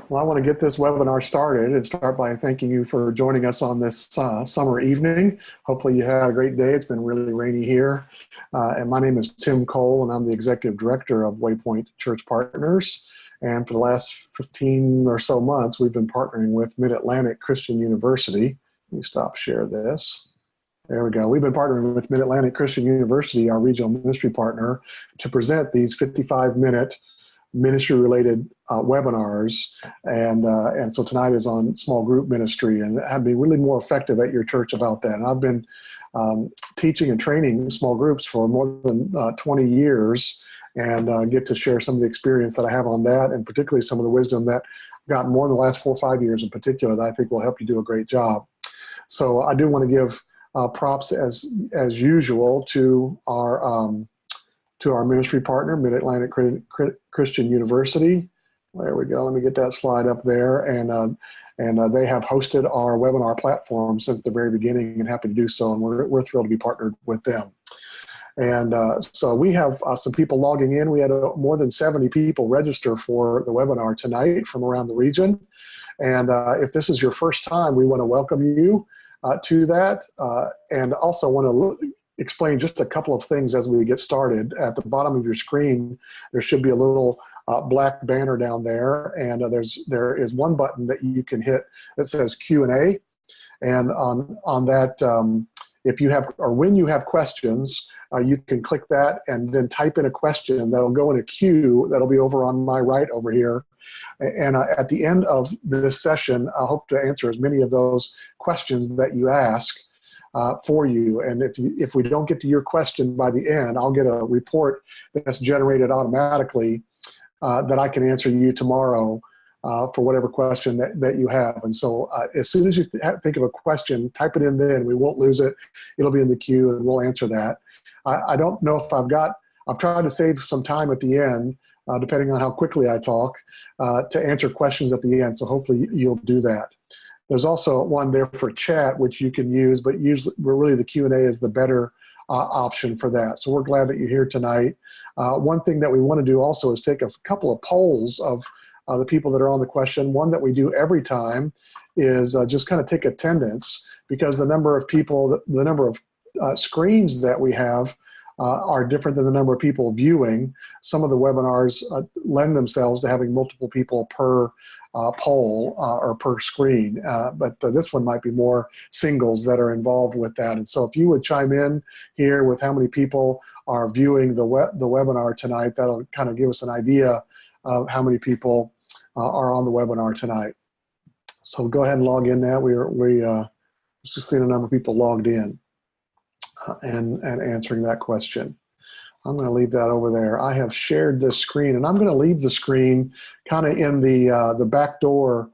Well, I want to get this webinar started and start by thanking you for joining us on this summer evening. Hopefully you had a great day. It's been really rainy here. And my name is Tim Cole, and I'm the Executive Director of Waypoint Church Partners. And for the last 15 or so months, we've been partnering with Mid-Atlantic Christian University. Let me stop share this. There we go. We've been partnering with Mid-Atlantic Christian University, our regional ministry partner, to present these 55-minute ministry-related webinars, and so tonight is on small group ministry and how to be really more effective at your church about that. And I've been teaching and training small groups for more than 20 years, and get to share some of the experience that I have on that, and particularly some of the wisdom that I've gotten more in the last 4 or 5 years in particular that I think will help you do a great job. So I do want to give props as usual to our ministry partner, Mid-Atlantic Christian University. There we go. Let me get that slide up there. And they have hosted our webinar platform since the very beginning, and happy to do so. And we're thrilled to be partnered with them. And so we have some people logging in. We had more than 70 people register for the webinar tonight from around the region. And if this is your first time, we want to welcome you to that, and also want to explain just a couple of things as we get started. At the bottom of your screen, there should be a little black banner down there, and there is one button that you can hit that says Q&A, and on that, if you have, or when you have questions, you can click that and then type in a question that'll go in a queue that'll be over on my right over here. And at the end of this session, I hope to answer as many of those questions that you ask for you. And if we don't get to your question by the end, I'll get a report that's generated automatically that I can answer you tomorrow for whatever question that you have. And so as soon as you think of a question, type it in then. We won't lose it. It'll be in the queue and we'll answer that. I don't know if I've tried to save some time at the end, depending on how quickly I talk, to answer questions at the end. So hopefully you'll do that. There's also one there for chat, which you can use, but usually really the Q&A is the better option for that. So we're glad that you're here tonight. One thing that we want to do also is take a couple of polls of the people that are on the question. One that we do every time is just kind of take attendance, because the number of people, the number of screens that we have are different than the number of people viewing. Some of the webinars lend themselves to having multiple people per poll or per screen, but this one might be more singles that are involved with that. And so if you would chime in here with how many people are viewing the webinar tonight, that'll kind of give us an idea of how many people are on the webinar tonight. So go ahead and log in now. We just seen a number of people logged in and answering that question. I'm going to leave that over there. I have shared this screen, and I'm going to leave the screen kind of in the backdoor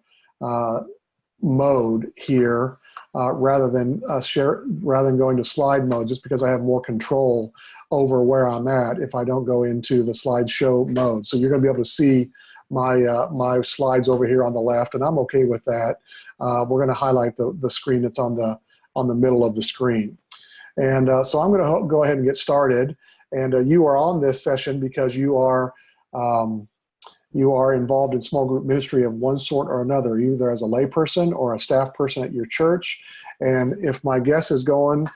mode here, rather than going to slide mode, just because I have more control over where I'm at if I don't go into the slideshow mode. So you're going to be able to see my slides over here on the left, and I'm okay with that. We're going to highlight the screen that's on the middle of the screen. And so I'm going to go ahead and get started. And you are on this session because you are involved in small group ministry of one sort or another, either as a layperson or a staff person at your church. And if my guess is going,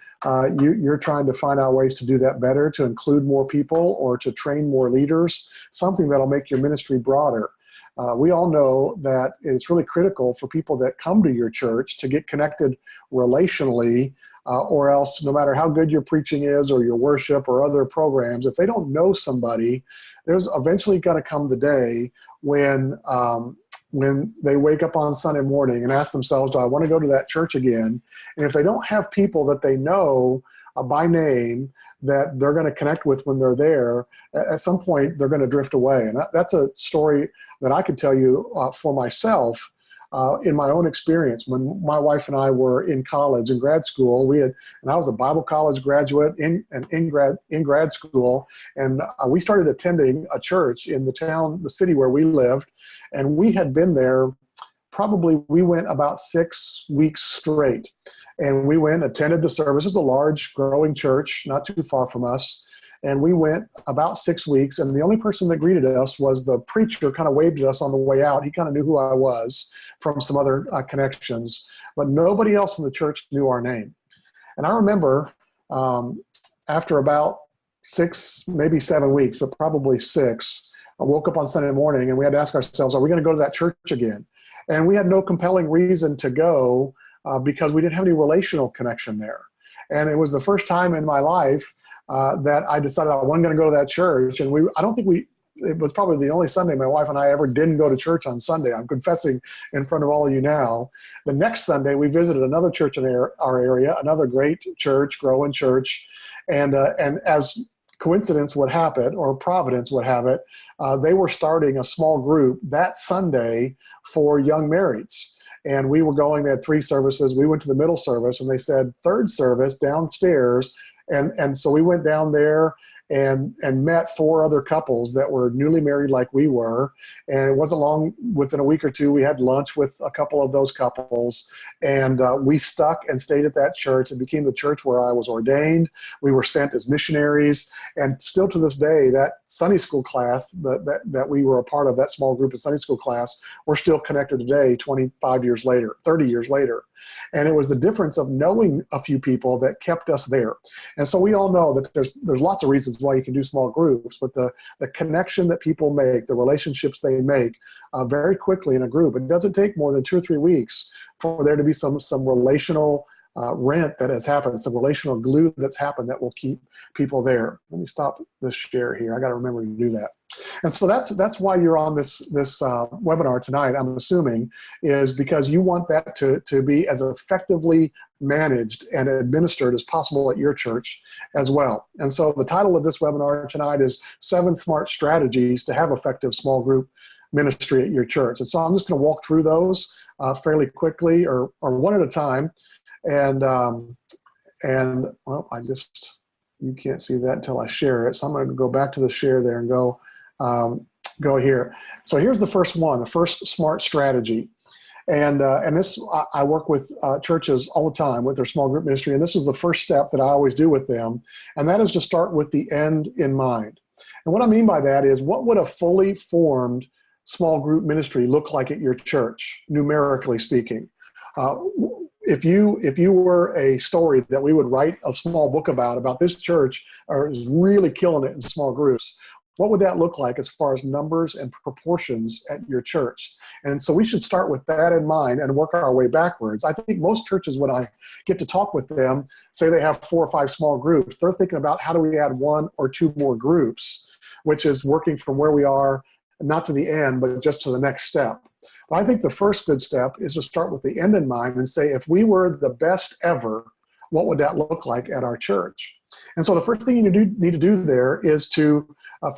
you're trying to find out ways to do that better, to include more people or to train more leaders, something that'll make your ministry broader. We all know that it's really critical for people that come to your church to get connected relationally, or else no matter how good your preaching is or your worship or other programs, if they don't know somebody, there's eventually going to come the day when they wake up on Sunday morning and ask themselves, do I want to go to that church again? And if they don't have people that they know by name that they're going to connect with when they're there, at some point they're going to drift away. And that's a story that I could tell you for myself. In my own experience, when my wife and I were in college and grad school, and I was a Bible college graduate in grad school, and we started attending a church in the city where we lived, and we had been there we went about 6 weeks straight, and we attended the service. It was a large, growing church, not too far from us. And we went about 6 weeks, and the only person that greeted us was the preacher. Kind of waved at us on the way out. He kind of knew who I was from some other connections, but nobody else in the church knew our name. And I remember after about 6, maybe 7 weeks, but probably 6, I woke up on Sunday morning and we had to ask ourselves, are we going to go to that church again? And we had no compelling reason to go because we didn't have any relational connection there. And it was the first time in my life that I decided I wasn't going to go to that church. And it was probably the only Sunday my wife and I ever didn't go to church on Sunday. I'm confessing in front of all of you now. The next Sunday, we visited another church in our area, another great church, growing church. And as coincidence would have it, or providence would have it, they were starting a small group that Sunday for young marrieds. And we were going, they had 3 services. We went to the middle service, and they said, 3rd service downstairs. And so we went down there and met 4 other couples that were newly married like we were. And it wasn't long, within a week or 2, we had lunch with a couple of those couples. And we stuck and stayed at that church. It became the church where I was ordained. We were sent as missionaries. And still to this day, that Sunday school class that we were a part of, that small group of Sunday school class, we're still connected today, 25 years later, 30 years later. And it was the difference of knowing a few people that kept us there. And so we all know that there's lots of reasons why you can do small groups, but the connection that people make, the relationships they make very quickly in a group, it doesn't take more than 2 or 3 weeks for there to be some relational rent that has happened, some relational glue that's happened that will keep people there. Let me stop this share here. I got to remember to do that. And so that's why you're on this webinar tonight, I'm assuming, is because you want that to be as effectively managed and administered as possible at your church as well. And so the title of this webinar tonight is 7 Smart Strategies to Have Effective Small Group Ministry at Your Church. And so I'm just going to walk through those fairly quickly, or one at a time. And well, you can't see that until I share it. So I'm going to go back to the share there and go here. So here's the first one, the first smart strategy. And this, I work with churches all the time with their small group ministry. And this is the first step that I always do with them. And that is to start with the end in mind. And what I mean by that is, what would a fully formed small group ministry look like at your church, numerically speaking? If you were a story that we would write a small book about this church is really killing it in small groups, what would that look like as far as numbers and proportions at your church? And so we should start with that in mind and work our way backwards. I think most churches, when I get to talk with them, say they have 4 or 5 small groups, they're thinking about how do we add 1 or 2 more groups, which is working from where we are, not to the end, but just to the next step. But I think the first good step is to start with the end in mind and say, if we were the best ever, what would that look like at our church? And so the first thing you need to do there is to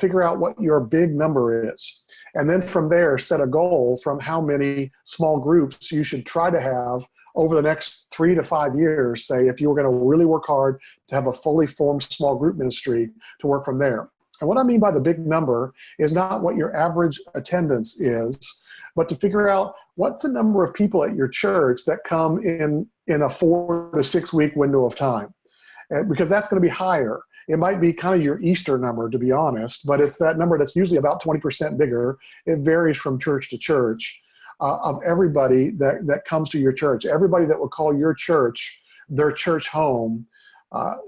figure out what your big number is. And then from there, set a goal from how many small groups you should try to have over the next 3 to 5 years. Say, if you were going to really work hard to have a fully formed small group ministry, to work from there. And what I mean by the big number is not what your average attendance is, but to figure out what's the number of people at your church that come in a 4 to 6 week window of time. Because that's going to be higher. It might be kind of your Easter number, to be honest, but it's that number that's usually about 20% bigger. It varies from church to church, of everybody that comes to your church. Everybody that will call your church their church home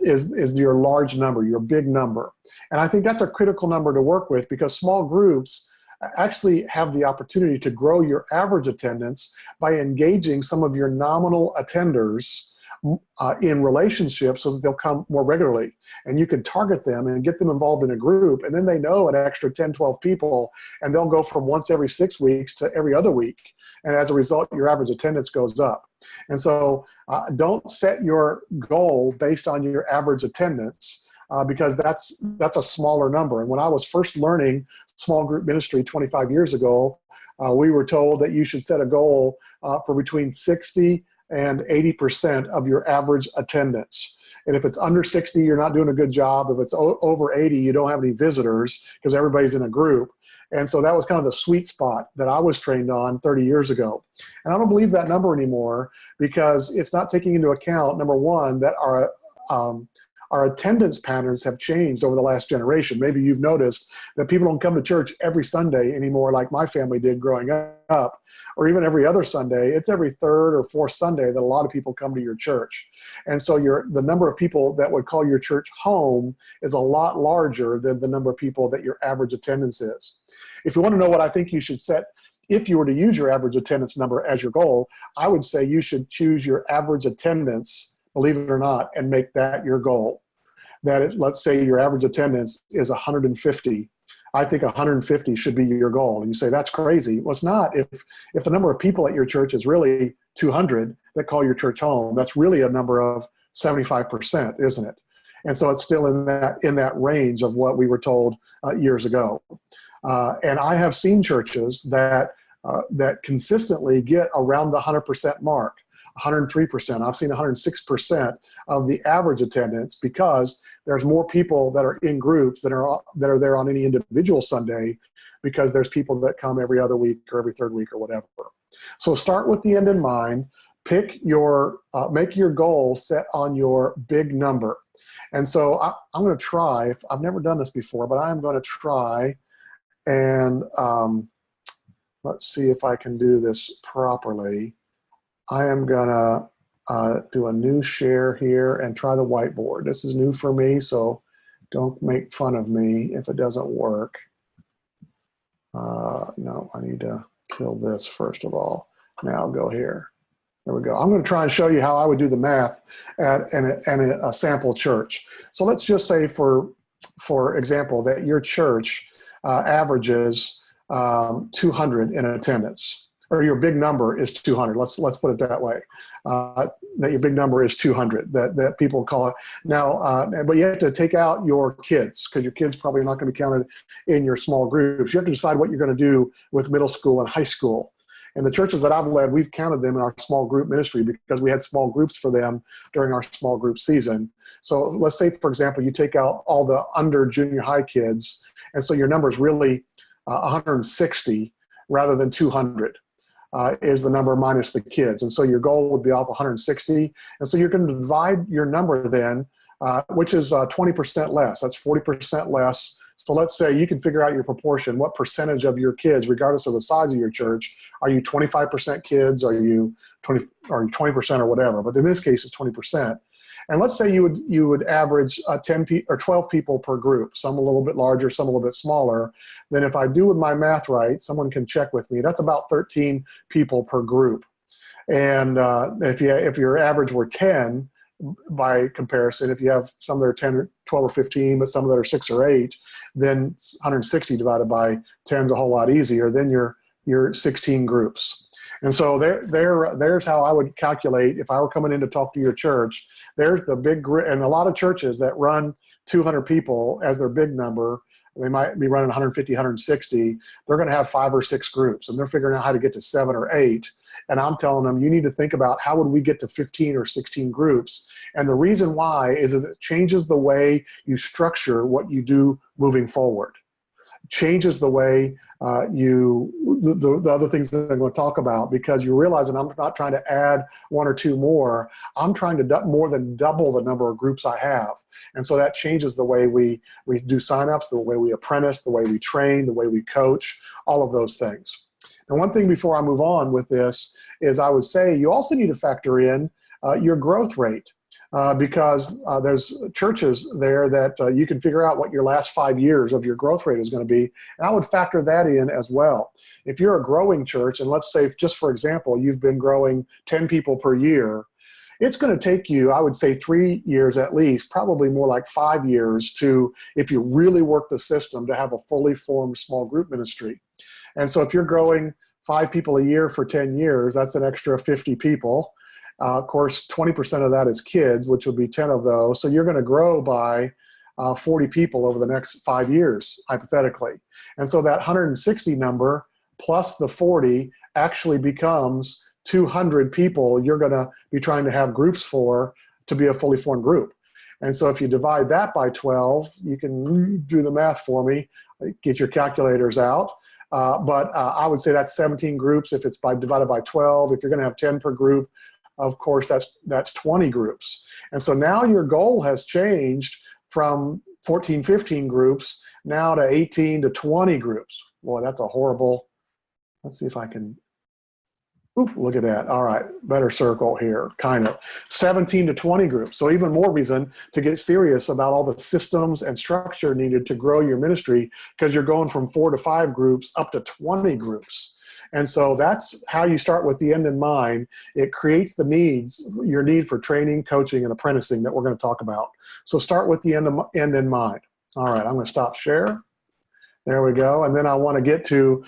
is your large number, your big number. And I think that's a critical number to work with, because small groups actually have the opportunity to grow your average attendance by engaging some of your nominal attenders in relationships so that they'll come more regularly. And you can target them and get them involved in a group, and then they know an extra 10, 12 people, and they'll go from once every 6 weeks to every other week. And as a result, your average attendance goes up. And so don't set your goal based on your average attendance, because that's a smaller number. And when I was first learning small group ministry 25 years ago, we were told that you should set a goal for between 60 and 80% of your average attendance. And if it's under 60, you're not doing a good job. If it's over 80, you don't have any visitors because everybody's in a group. And so that was kind of the sweet spot that I was trained on 30 years ago. And I don't believe that number anymore, because it's not taking into account, number one, that our attendance patterns have changed over the last generation. Maybe you've noticed that people don't come to church every Sunday anymore like my family did growing up, or even every other Sunday. It's every third or fourth Sunday that a lot of people come to your church. And so the number of people that would call your church home is a lot larger than the number of people that your average attendance is. If you want to know what I think you should set, if you were to use your average attendance number as your goal, I would say you should choose your average attendance, believe it or not, and make that your goal. That is, let's say your average attendance is 150. I think 150 should be your goal. And you say, that's crazy. Well, it's not. If the number of people at your church is really 200 that call your church home, that's really a number of 75%, isn't it? And so it's still in that range of what we were told years ago. And I have seen churches that consistently get around the 100% mark, 103%. I've seen 106% of the average attendance, because there's more people that are in groups that are there on any individual Sunday, because there's people that come every other week or every third week or whatever. So start with the end in mind. Pick make your goal set on your big number. And so I'm going to try. I've never done this before, but I'm going to try. And let's see if I can do this properly. I am going to do a new share here and try the whiteboard. This is new for me, so don't make fun of me if it doesn't work. No, I need to kill this first of all. Now I'll go here. There we go. I'm going to try and show you how I would do the math at a sample church. So let's just say, for example, that your church averages 200 in attendance, or your big number is 200. Let's put it that way. That your big number is 200. That people call it now. But you have to take out your kids, because your kids probably not going to be counted in your small groups. You have to decide what you're going to do with middle school and high school. And the churches that I've led, we've counted them in our small group ministry because we had small groups for them during our small group season. So let's say, for example, you take out all the under junior high kids, and so your number is really 160 rather than 200 is the number minus the kids. And so your goal would be off 160. And so you're going to divide your number then, which is 20% less. That's 40% less. So let's say you can figure out your proportion. What percentage of your kids, regardless of the size of your church, are you 25% kids? Are you 20% or whatever? But in this case, it's 20%. And let's say you would average 12 people per group, some a little bit larger, some a little bit smaller. Then if I do my math right, someone can check with me, that's about 13 people per group. And if your average were 10, by comparison, if you have some that are 10 or 12 or 15, but some that are 6 or 8, then 160 divided by 10 is a whole lot easier. Then you're 16 groups. And so there's how I would calculate if I were coming in to talk to your church. There's the big group, and a lot of churches that run 200 people as their big number, they might be running 150, 160. They're going to have 5 or 6 groups, and they're figuring out how to get to 7 or 8. And I'm telling them, you need to think about how would we get to 15 or 16 groups. And the reason why is it changes the way you structure what you do moving forward. Changes the way the other things that I'm going to talk about, because you realize that I'm not trying to add 1 or 2 more. I'm trying to more than double the number of groups I have. And so that changes the way we do signups, the way we apprentice, the way we train, the way we coach, all of those things. And one thing before I move on with this is I would say you also need to factor in your growth rate. Because there's churches there that you can figure out what your last 5 years of your growth rate is going to be. And I would factor that in as well. If you're a growing church, and let's say, just for example, you've been growing 10 people per year, it's going to take you, I would say, 3 years at least, probably more like 5 years to, if you really work the system, to have a fully formed small group ministry. And so if you're growing 5 people a year for 10 years, that's an extra 50 people. Of course, 20% of that is kids, which would be 10 of those. So you're going to grow by 40 people over the next 5 years, hypothetically. And so that 160 number plus the 40 actually becomes 200 people you're going to be trying to have groups for to be a fully formed group. And so if you divide that by 12, you can do the math for me, get your calculators out. But I would say that's 17 groups if it's divided by 12. If you're going to have 10 per group, of course, that's 20 groups. And so now your goal has changed from 14, 15 groups now to 18 to 20 groups. Boy, that's a horrible, let's see if I can, oop, look at that. All right, better circle here, kind of. 17 to 20 groups. So even more reason to get serious about all the systems and structure needed to grow your ministry, because you're going from 4 to 5 groups up to 20 groups. And so that's how you start with the end in mind. It creates the needs, your need for training, coaching, and apprenticing that we're going to talk about. So start with the end in mind. All right, I'm going to stop share. There we go. And then I want to get to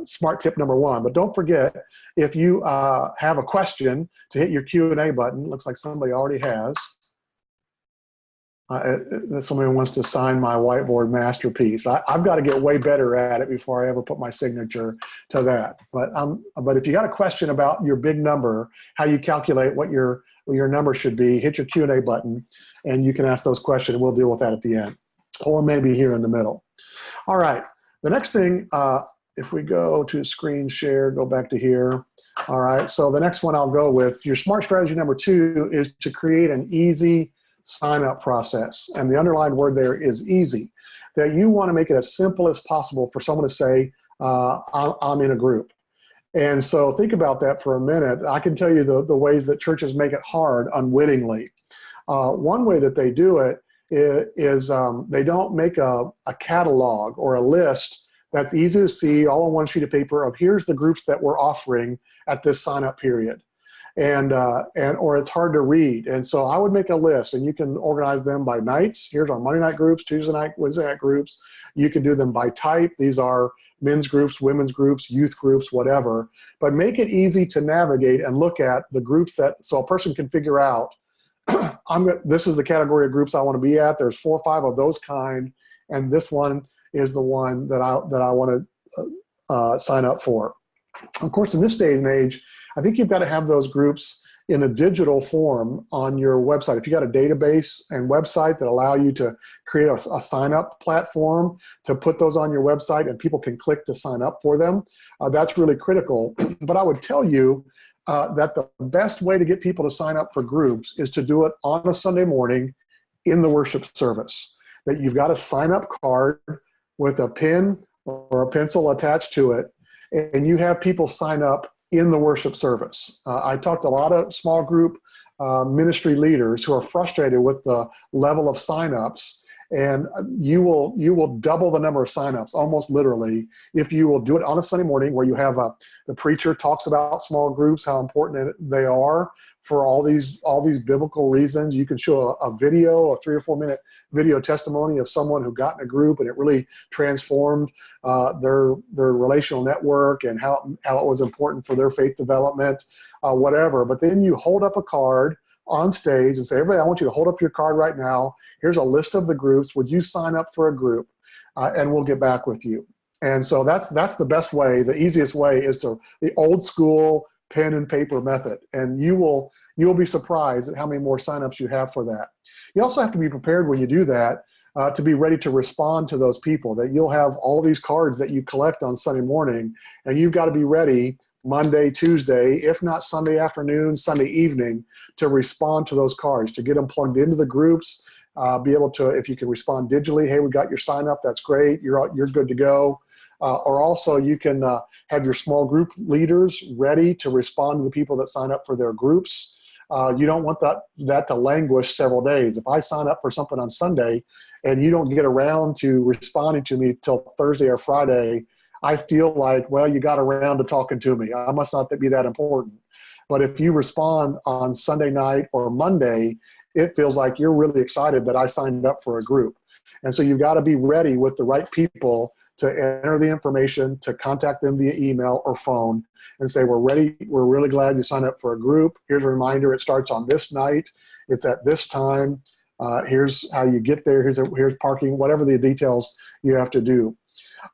smart tip number 1. But don't forget, if you have a question, to hit your Q&A button. Looks like somebody already has. Somebody wants to sign my whiteboard masterpiece. I've got to get way better at it before I ever put my signature to that. But if you got a question about your big number, how you calculate what your number should be, hit your Q&A button, and you can ask those questions, and we'll deal with that at the end, or maybe here in the middle. All right, the next thing, if we go to screen share, go back to here. All right, so the next one I'll go with, your smart strategy number 2 is to create an easy sign-up process. And the underlined word there is easy. That you want to make it as simple as possible for someone to say, I'm in a group. And so think about that for a minute. I can tell you the ways that churches make it hard unwittingly. One way that they do it is they don't make a catalog or a list that's easy to see all on one sheet of paper of here's the groups that we're offering at this sign-up period. Or it's hard to read. And so I would make a list, and you can organize them by nights. Here's our Monday night groups, Tuesday night, Wednesday night groups. You can do them by type. These are men's groups, women's groups, youth groups, whatever. But make it easy to navigate and look at the groups so a person can figure out, this is the category of groups I want to be at. There's 4 or 5 of those kind, and this one is the one that I want to sign up for. Of course, in this day and age, I think you've got to have those groups in a digital form on your website. If you got a database and website that allow you to create a sign-up platform to put those on your website and people can click to sign up for them, that's really critical. But I would tell you that the best way to get people to sign up for groups is to do it on a Sunday morning in the worship service. That you've got a sign-up card with a pen or a pencil attached to it, and you have people sign up in the worship service. I talked to a lot of small group ministry leaders who are frustrated with the level of signups, and you will double the number of signups, almost literally, if you will do it on a Sunday morning where you have the preacher talks about small groups, how important they are for all these biblical reasons. You can show a video, a 3 or 4 minute video testimony of someone who got in a group and it really transformed their relational network and how it was important for their faith development, whatever. But then you hold up a card on stage and say, everybody, I want you to hold up your card right now. Here's a list of the groups. Would you sign up for a group? And we'll get back with you. And so that's the best way. The easiest way is the old school pen and paper method. And you will be surprised at how many more signups you have for that. You also have to be prepared when you do that to be ready to respond to those people. That you'll have all these cards that you collect on Sunday morning, and you've got to be ready Monday, Tuesday, if not Sunday afternoon, Sunday evening, to respond to those cards, to get them plugged into the groups, be able to, if you can respond digitally, hey, we got your sign up, that's great, you're good to go. Or also you can have your small group leaders ready to respond to the people that sign up for their groups. You don't want that to languish several days. If I sign up for something on Sunday and you don't get around to responding to me till Thursday or Friday, I feel like, well, you got around to talking to me. I must not be that important. But if you respond on Sunday night or Monday, it feels like you're really excited that I signed up for a group. And so you've got to be ready with the right people to enter the information, to contact them via email or phone and say, we're ready. We're really glad you signed up for a group. Here's a reminder. It starts on this night. It's at this time. Here's how you get there. Here's parking, whatever the details you have to do.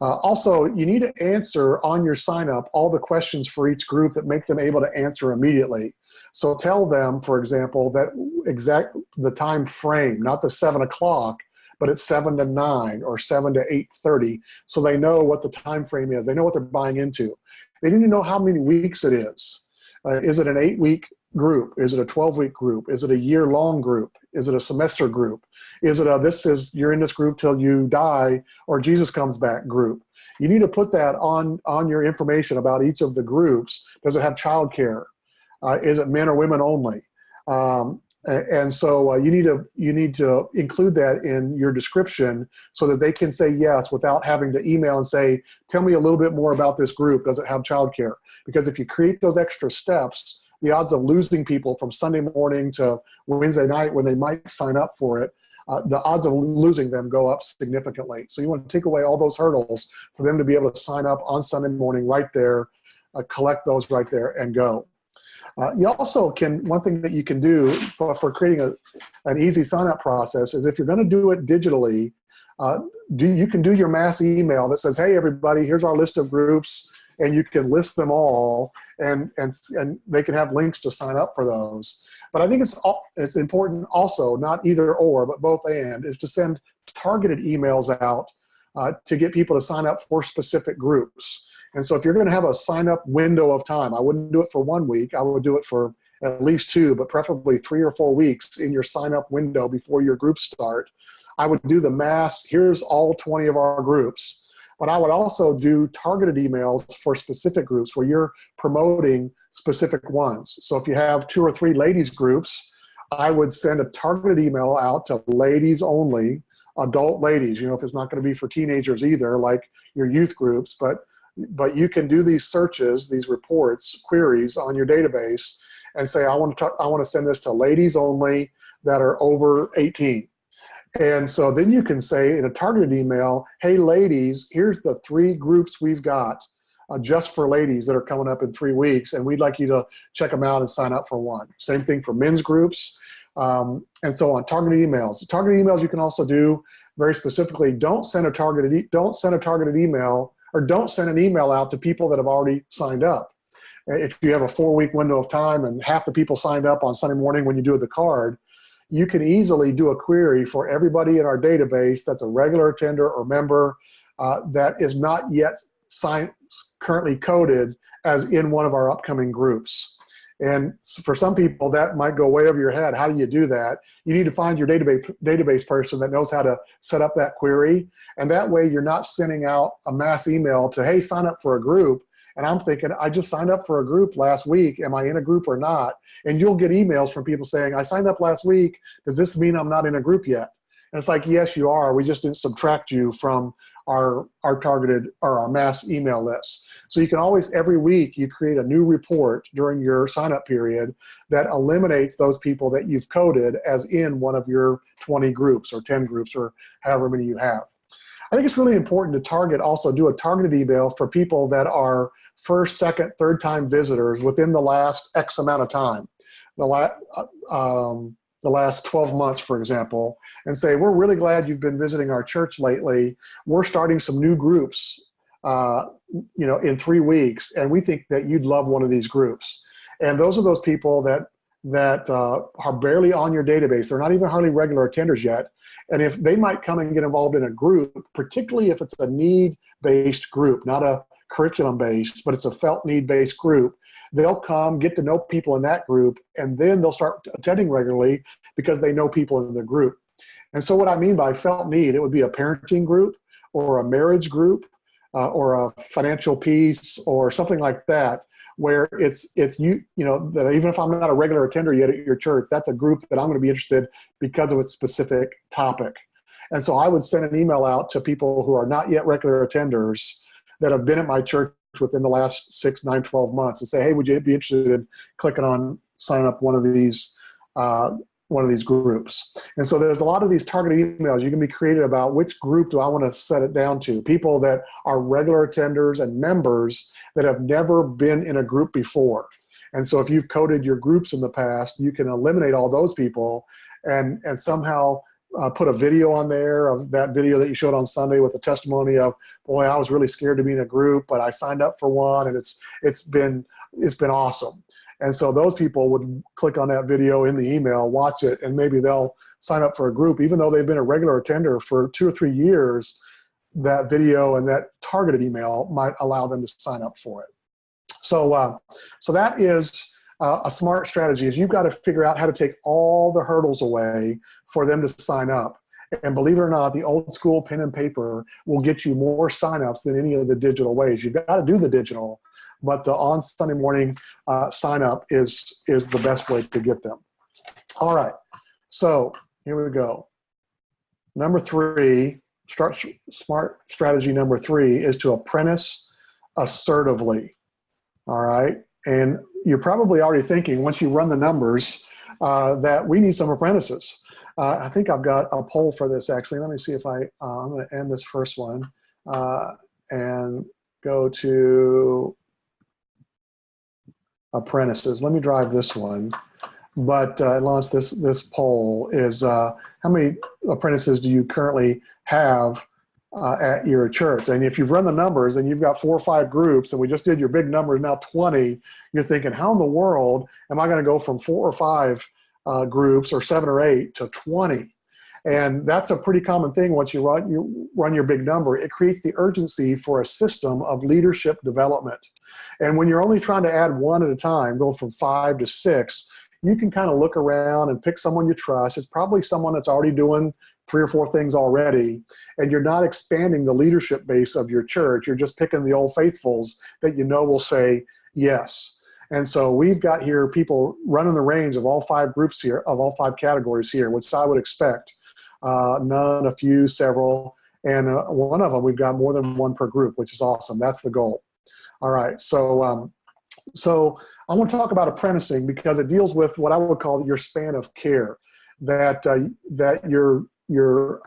Also, you need to answer on your sign up all the questions for each group that make them able to answer immediately. So tell them, for example, that the time frame, not the 7 o'clock, but it's 7 to 9 or 7 to 8:30, so they know what the time frame is. They know what they're buying into. They need to know how many weeks it is. Is it an 8-week group? Is it a 12-week group? Is it a year-long group? Is it a semester group? Is it you're in this group till you die or Jesus comes back group? You need to put that on your information about each of the groups. Does it have childcare? Is it men or women only? And so you need to include that in your description so that they can say yes without having to email and say, tell me a little bit more about this group. Does it have childcare? Because if you create those extra steps, the odds of losing people from Sunday morning to Wednesday night when they might sign up for it, the odds of losing them go up significantly. So you want to take away all those hurdles for them to be able to sign up on Sunday morning right there, collect those right there and go. You also one thing that you can do for creating an easy sign-up process is if you're going to do it digitally, you can do your mass email that says, hey, everybody, here's our list of groups, and you can list them all, and they can have links to sign up for those. But I think it's important also, not either or, but both and, is to send targeted emails out to get people to sign up for specific groups. And so if you're going to have a sign-up window of time, I wouldn't do it for 1 week. I would do it for at least 2, but preferably 3 or 4 weeks in your sign-up window before your groups start. I would do the mass, here's all 20 of our groups. But I would also do targeted emails for specific groups where you're promoting specific ones. So if you have 2 or 3 ladies groups, I would send a targeted email out to ladies only, adult ladies, if it's not going to be for teenagers either, like your youth groups, but you can do these searches, these reports, queries on your database and say, I want to send this to ladies only that are over 18. And so then you can say in a targeted email, hey, ladies, here's the 3 groups we've got just for ladies that are coming up in 3 weeks, and we'd like you to check them out and sign up for one. Same thing for men's groups, and so on. Targeted emails. Targeted emails you can also do very specifically. Don't send a targeted email, or don't send an email out to people that have already signed up. If you have a 4-week window of time and half the people signed up on Sunday morning when you do the card, you can easily do a query for everybody in our database that's a regular attender or member that is not yet currently coded as in one of our upcoming groups. And for some people, that might go way over your head. How do you do that? You need to find your database person that knows how to set up that query. And that way you're not sending out a mass email to, hey, sign up for a group. And I'm thinking, I just signed up for a group last week. Am I in a group or not? And you'll get emails from people saying, I signed up last week. Does this mean I'm not in a group yet? And it's like, yes, you are. We just didn't subtract you from our targeted or our mass email list. So you can always, every week, you create a new report during your sign-up period that eliminates those people that you've coded as in one of your 20 groups or 10 groups or however many you have. I think it's really important to do a targeted email for people that are first, second, third time visitors within the last X amount of time. The last 12 months, for example, and say, we're really glad you've been visiting our church lately. We're starting some new groups, in 3 weeks, and we think that you'd love one of these groups. And those are those people that are barely on your database. They're not even hardly regular attenders yet. And if they might come and get involved in a group, particularly if it's a need-based group, not a curriculum-based, but it's a felt need-based group, they'll come, get to know people in that group, and then they'll start attending regularly because they know people in the group. And so what I mean by felt need, it would be a parenting group or a marriage group or a financial piece or something like that, where it's that even if I'm not a regular attender yet at your church, that's a group that I'm going to be interested because of its specific topic. And so I would send an email out to people who are not yet regular attenders that have been at my church within the last 6, 9, 12 months and say, hey, would you be interested in clicking on sign up one of these groups? And so there's a lot of these targeted emails you can be creative about which group do I want to set it down to. People that are regular attenders and members that have never been in a group before. And so if you've coded your groups in the past, you can eliminate all those people and somehow put a video on there of that video that you showed on Sunday with a testimony of, boy, I was really scared to be in a group, but I signed up for one, and it's been awesome. And so those people would click on that video in the email, watch it, and maybe they'll sign up for a group. Even though they've been a regular attender for 2 or 3 years, that video and that targeted email might allow them to sign up for it. So that is a smart strategy. Is you've got to figure out how to take all the hurdles away for them to sign up. And believe it or not, the old school pen and paper will get you more signups than any of the digital ways. You've got to do the digital, but the on Sunday morning sign up is the best way to get them. All right, so here we go. Number 3, smart strategy number 3 is to apprentice assertively. All right, and you're probably already thinking, once you run the numbers, that we need some apprentices. I think I've got a poll for this, actually. Let me see if I'm going to end this first one and go to apprentices. Let me drive this one. But Lance, this poll is how many apprentices do you currently have at your church? And if you've run the numbers and you've got 4 or 5 groups, and we just did your big numbers, now 20, you're thinking, how in the world am I going to go from 4 or 5 groups or 7 or 8 to 20? And that's a pretty common thing. Once you run your big number, it creates the urgency for a system of leadership development. And when you're only trying to add 1 at a time, go from 5 to 6, you can kind of look around and pick someone you trust. It's probably someone that's already doing 3 or 4 things already, and you're not expanding the leadership base of your church. You're just picking the old faithfuls that you know will say yes. And so we've got here people running the reins of all 5 groups here, of all 5 categories here, which I would expect. None, a few, several, and one of them we've got more than 1 per group, which is awesome. That's the goal. All right, so I want to talk about apprenticing because it deals with what I would call your span of care. That your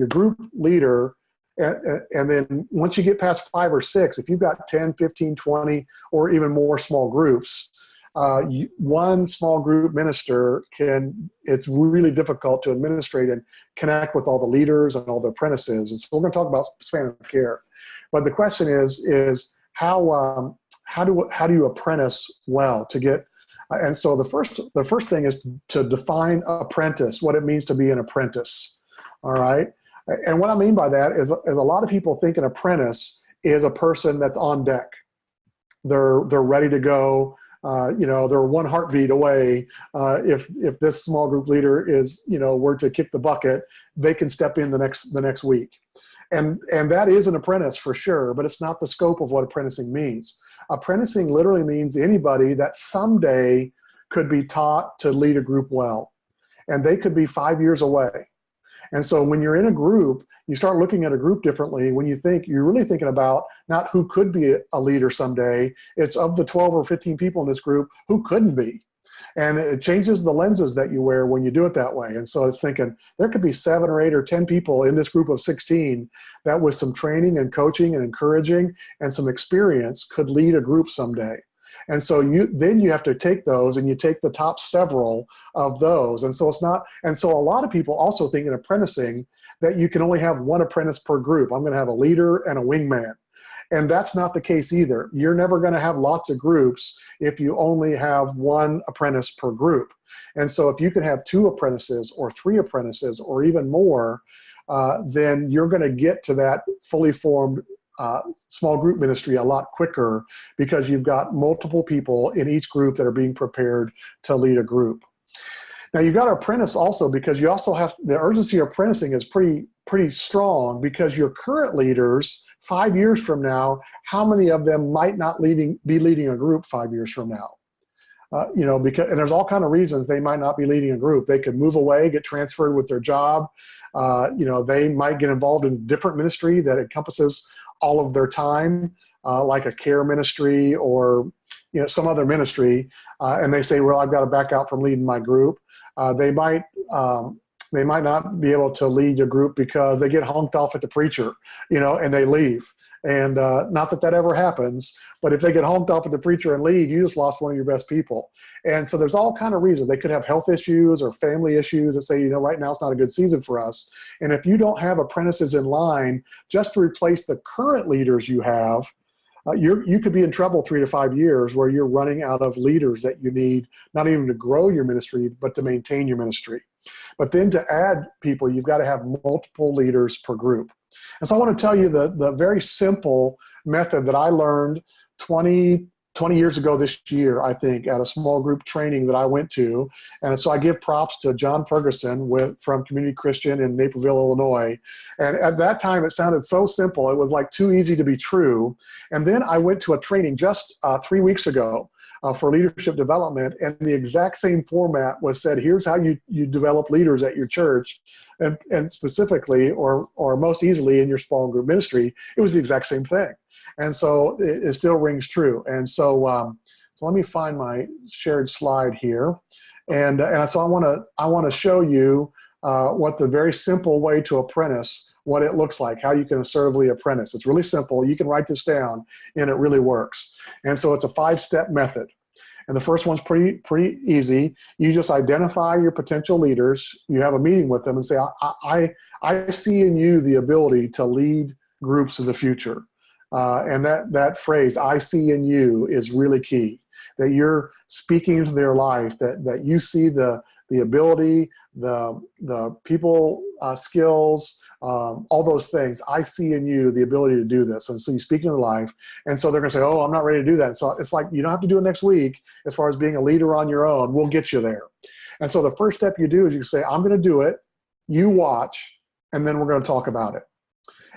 group leader, and then once you get past 5 or 6, if you've got 10, 15, 20, or even more small groups, one small group minister it's really difficult to administrate and connect with all the leaders and all the apprentices. And so we're going to talk about span of care. But the question is how do you apprentice well to get, and so the first thing is to define apprentice, what it means to be an apprentice. All right. And what I mean by that is a lot of people think an apprentice is a person that's on deck. They're ready to go. They're 1 heartbeat away. If this small group leader were to kick the bucket, they can step in the next week. And that is an apprentice for sure, but it's not the scope of what apprenticing means. Apprenticing literally means anybody that someday could be taught to lead a group well. And they could be 5 years away. And so when you're in a group, you start looking at a group differently. When you're really thinking about not who could be a leader someday, it's of the 12 or 15 people in this group, who couldn't be. And it changes the lenses that you wear when you do it that way. And so it's thinking there could be 7 or 8 or 10 people in this group of 16 that with some training and coaching and encouraging and some experience could lead a group someday. And so then you have to take those and you take the top several of those. And so a lot of people also think in apprenticing that you can only have 1 apprentice per group. I'm going to have a leader and a wingman. And that's not the case either. You're never going to have lots of groups if you only have 1 apprentice per group. And so if you can have 2 apprentices or 3 apprentices or even more, then you're going to get to that fully formed small group ministry a lot quicker because you've got multiple people in each group that are being prepared to lead a group. Now you've got to apprentice also because you also have the urgency of apprenticing is pretty strong because your current leaders 5 years from now, how many of them might not be leading a group 5 years from now? And there's all kinds of reasons they might not be leading a group. They could move away, get transferred with their job. They might get involved in different ministry that encompasses all of their time, like a care ministry or some other ministry, and they say, well, I've got to back out from leading my group. They might not be able to lead a group because they get honked off at the preacher, and they leave. And not that ever happens, but if they get honked off at the preacher and leave, you just lost one of your best people. And so there's all kind of reasons. They could have health issues or family issues that say, right now it's not a good season for us. And if you don't have apprentices in line just to replace the current leaders you have, you could be in trouble 3 to 5 years where you're running out of leaders that you need, not even to grow your ministry, but to maintain your ministry. But then to add people, you've got to have multiple leaders per group. And so I want to tell you the very simple method that I learned 20 20 years ago this year, I think, at a small group training that I went to. And so I give props to John Ferguson from Community Christian in Naperville, Illinois. And at that time, it sounded so simple. It was like too easy to be true. And then I went to a training just 3 weeks ago for leadership development, and the exact same format was said, here's how you develop leaders at your church, and specifically, or most easily in your small group ministry. It was the exact same thing. And so it still rings true. And so, so let me find my shared slide here. And so I want to show you what the very simple way to apprentice, what it looks like, how you can assertively apprentice. It's really simple. You can write this down, and it really works. And so it's a 5-step method. And the first one's pretty easy. You just identify your potential leaders. You have a meeting with them and say, I see in you the ability to lead groups of the future. And that phrase, I see in you, is really key. That you're speaking into their life, that you see the ability, the people skills, all those things. I see in you the ability to do this. And so you speak into their life. And so they're going to say, oh, I'm not ready to do that. So it's like, you don't have to do it next week. As far as being a leader on your own, we'll get you there. And so the first step you do is you say, I'm going to do it. You watch, and then we're going to talk about it.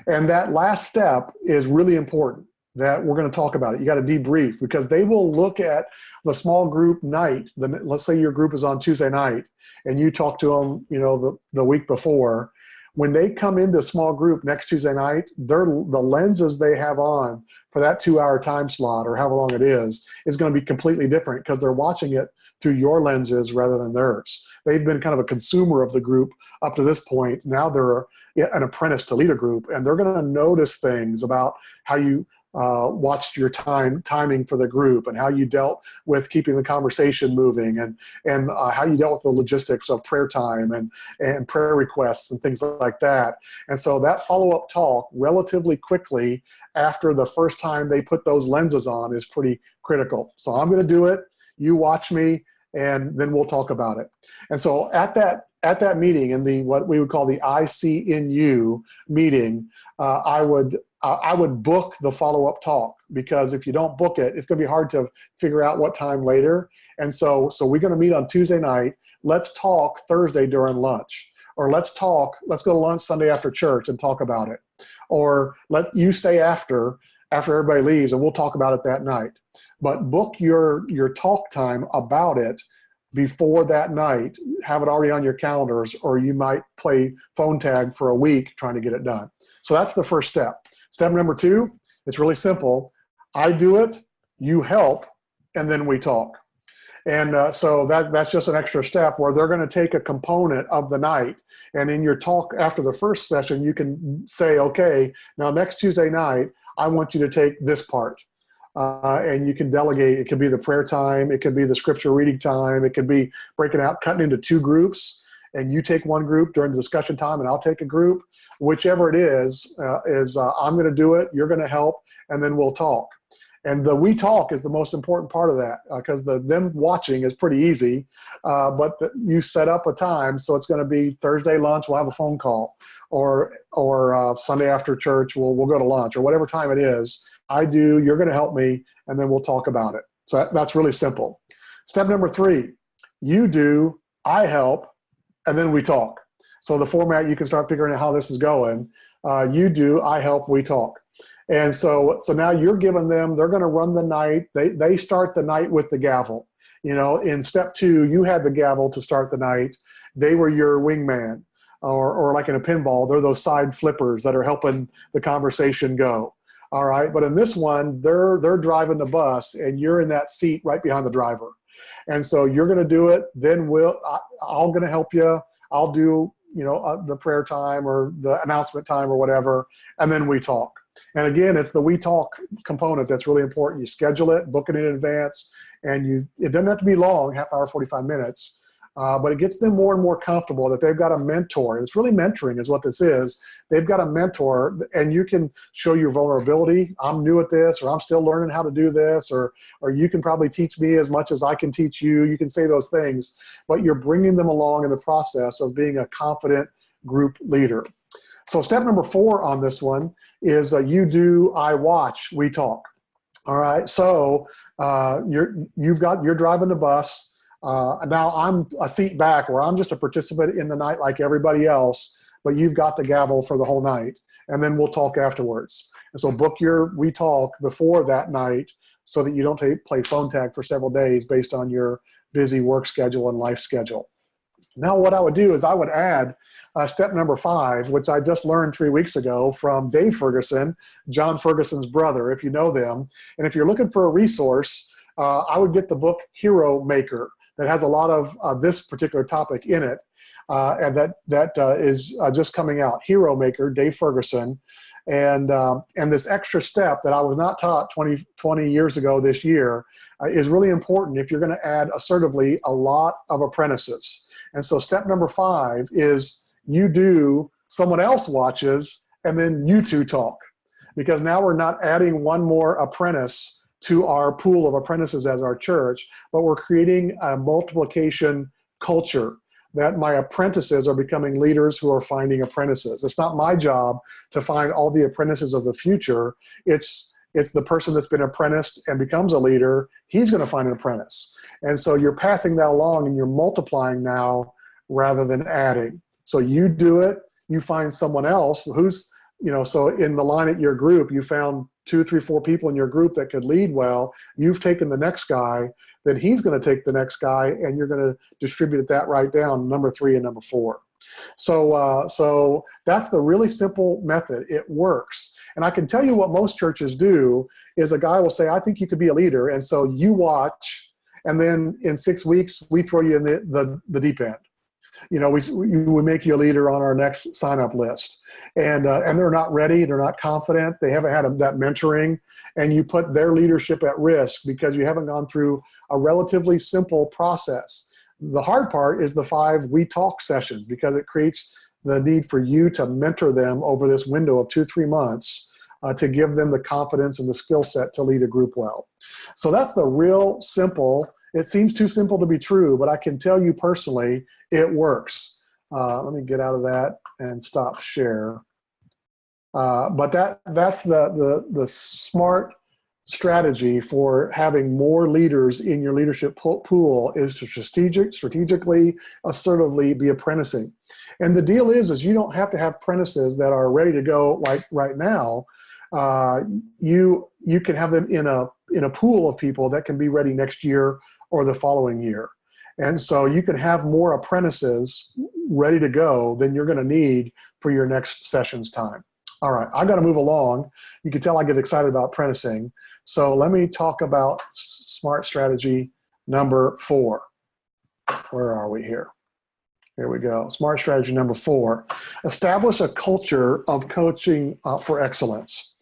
And that last step is really important, that we're going to talk about it. You got to debrief, because they will look at the small group night. Let's say your group is on Tuesday night and you talk to them, the week before. When they come into small group next Tuesday night, the lenses they have on for that 2-hour time slot, or however long it is going to be completely different, because they're watching it through your lenses rather than theirs. They've been kind of a consumer of the group up to this point. Now they're an apprentice to lead a group, and they're going to notice things about how you watched your timing for the group, and how you dealt with keeping the conversation moving, and how you dealt with the logistics of prayer time and prayer requests and things like that. And so that follow-up talk relatively quickly after the first time they put those lenses on is pretty critical. So I'm going to do it. You watch me, and then we'll talk about it. And so at that meeting, in the what we would call the I see in you meeting, I would book the follow-up talk, because if you don't book it, it's going to be hard to figure out what time later. And so we're going to meet on Tuesday night. Let's talk Thursday during lunch, or let's go to lunch Sunday after church and talk about it, or let you stay after everybody leaves, and we'll talk about it that night. But book your talk time about it before that night. Have it already on your calendars, or you might play phone tag for a week trying to get it done. So that's the first step. Step number 2, it's really simple. I do it, you help, and then we talk. And so that's just an extra step where they're going to take a component of the night. And in your talk after the first session, you can say, okay, now next Tuesday night, I want you to take this part. And you can delegate. It could be the prayer time. It could be the scripture reading time. It could be breaking out, cutting into 2 groups. And you take one group during the discussion time, and I'll take a group. Whichever it is I'm going to do it, you're going to help, and then we'll talk. And the we talk is the most important part of that, because them watching is pretty easy, but you set up a time, so it's going to be Thursday lunch, we'll have a phone call, or Sunday after church, we'll go to lunch, or whatever time it is. I do, you're going to help me, and then we'll talk about it. So that's really simple. Step number 3, you do, I help, and then we talk. So the format, you can start figuring out how this is going. You do, I help, we talk. And so now you're giving them, they're going to run the night. They start the night with the gavel. In step 2, you had the gavel to start the night. They were your wingman, or like in a pinball, they're those side flippers that are helping the conversation go. All right. But in this one, they're driving the bus, and you're in that seat right behind the driver. And so you're going to do it. Then I'm going to help you. I'll do, the prayer time or the announcement time or whatever. And then we talk. And again, it's the we talk component that's really important. You schedule it, book it in advance, and it doesn't have to be long, half hour, 45 minutes. But it gets them more and more comfortable that they've got a mentor. It's really mentoring is what this is. They've got a mentor, and you can show your vulnerability. I'm new at this, or I'm still learning how to do this, or you can probably teach me as much as I can teach you. You can say those things, but you're bringing them along in the process of being a confident group leader. So step number 4 on this one is you do, I watch, we talk. All right, so you're driving the bus. Now I'm a seat back where I'm just a participant in the night like everybody else, but you've got the gavel for the whole night, and then we'll talk afterwards. And so book your we talk before that night so that you don't play phone tag for several days based on your busy work schedule and life schedule. Now what I would do is I would add step number 5, which I just learned 3 weeks ago from Dave Ferguson, John Ferguson's brother, if you know them. And if you're looking for a resource, I would get the book Hero Maker that has a lot of this particular topic in it. And that is just coming out. Hero Maker, Dave Ferguson. And this extra step that I was not taught 20 years ago this year is really important if you're going to add assertively a lot of apprentices. And so step number 5 is you do, someone else watches, and then you two talk. Because now we're not adding one more apprentice to our pool of apprentices as our church, but we're creating a multiplication culture that my apprentices are becoming leaders who are finding apprentices. It's not my job to find all the apprentices of the future. It's the person that's been apprenticed and becomes a leader. He's going to find an apprentice. And so you're passing that along and you're multiplying now rather than adding. So you do it, you find someone else who's, so in the line at your group, you found 2, 3, 4 people in your group that could lead well. You've taken the next guy, then he's going to take the next guy, and you're going to distribute that right down, number 3 and number 4. So that's the really simple method. It works. And I can tell you what most churches do is a guy will say, I think you could be a leader. And so you watch, and then in 6 weeks, we throw you in the deep end. We make you a leader on our next sign-up list. And they're not ready. They're not confident. They haven't had that mentoring. And you put their leadership at risk because you haven't gone through a relatively simple process. The hard part is the 5 we talk sessions because it creates the need for you to mentor them over this window of 2-3 months to give them the confidence and the skill set to lead a group well. So that's the real simple. It seems too simple to be true, but I can tell you personally, it works. Let me get out of that and stop share. But that's the smart strategy for having more leaders in your leadership pool is to strategically, assertively be apprenticing. And the deal is you don't have to have apprentices that are ready to go like right now. You can have them in a pool of people that can be ready next year or the following year. And so you can have more apprentices ready to go than you're going to need for your next session's time. All right, I've got to move along. You can tell I get excited about apprenticing. So let me talk about smart strategy number 4. Where are we here? Here we go. Smart strategy number 4. Establish a culture of coaching for excellence.